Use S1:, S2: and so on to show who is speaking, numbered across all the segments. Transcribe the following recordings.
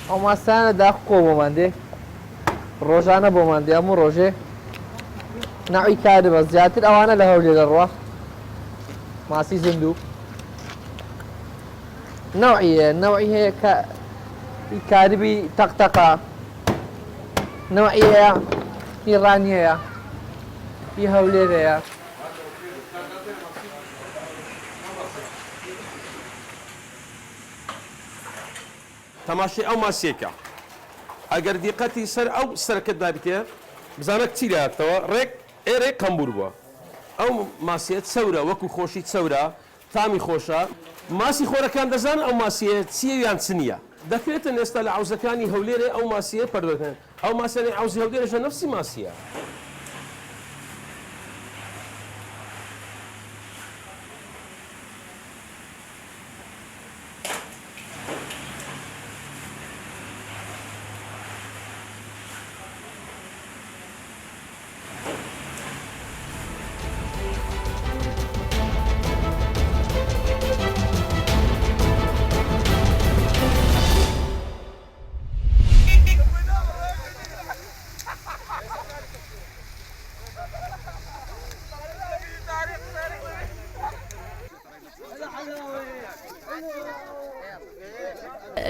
S1: ئەو ماسانە داخۆ بۆمان دێ ڕۆژانە بۆمان دێ هەموو ڕۆژێ ناوی کارە بە زیاتر ئەوانە لە هەولێر دەڕوا ماسی زیندوو نوعی هەیە کاریبی تەقتەقە نوعی هەیە ئیڕانی هەیە هی هەولێر هەیە
S2: تەماشای ئەو ماسیێکە ئەگەر دیقەتی سەر ئەو سەرکەت دابیتێ بزانە چی لاتەوە ڕێک ئێرێ قەمبور بووە ئەو ماسیێت چەورە وەکو خۆشی چەورە تامی خۆشە ماسی خۆرەکان دەزان ئەو ماسیە چیەویان چ نییە دەکرێتن ئێستا لە عوزەکانی هەولێرێ ئەو ماسیە پەردەکەن ئەو ماسیانی عوزی هەولێرەشە نەفسی ماسیە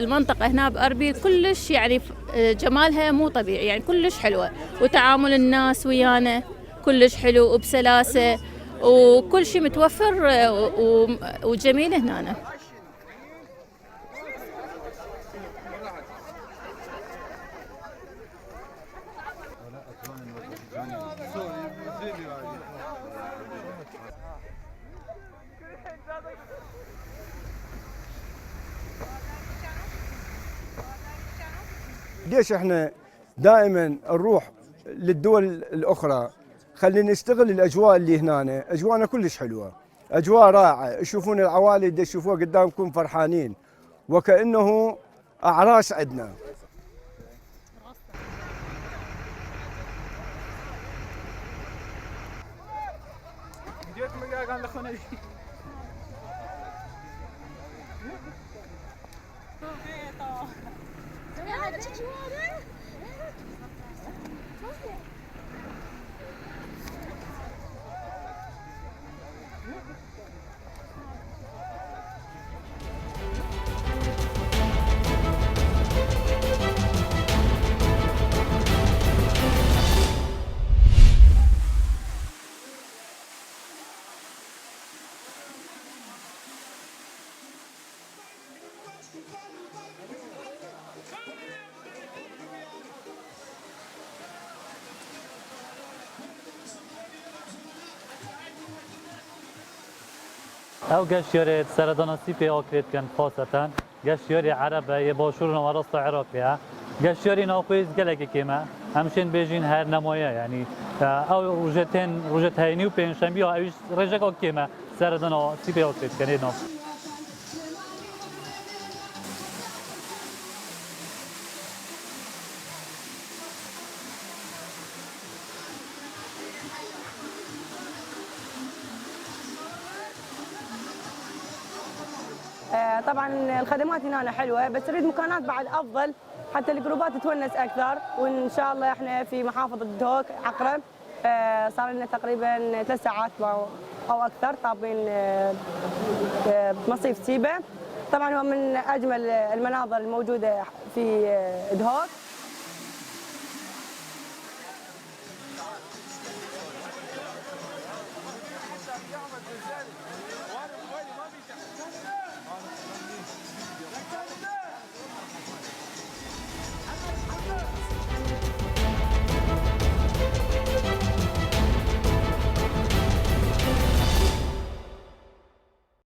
S3: المنطقة هنا بأربيل كلش يعني جمالها مو طبيعي يعني كلش حلوة وتعامل الناس ويانا كلش حلو وبسلاسة وكل شيء متوفر وجميل هنا.
S4: ليش احنا دائما نروح للدول الاخرى خلينا نستغل الاجواء اللي هنا اجواءنا كلش حلوه اجواء رائعه يشوفون العوالي اللي تشوفوها قدامكم فرحانين وكانه اعراس عندنا
S5: او گشتیاری سرداناسی پی آکرید کن خاصتاً گشتیاری عربه یه باشور نوراست عراقیه گشتیاری ناقویز گلگی کیمه همشین بیجین هر نمایه یعنی او روزت هینی و پنجشنبه ها اویش رجک آکیمه سرداناسی پی آکرید کنید نام.
S6: طبعا الخدمات هنا حلوه بس نريد مكانات بعد افضل حتى الجروبات تتونس اكثر وان شاء الله احنا في محافظه دهوك عقرب صار لنا تقريبا 3 ساعات او اكثر طابين بمصيف سيبه طبعا هو من اجمل المناظر الموجوده في دهوك.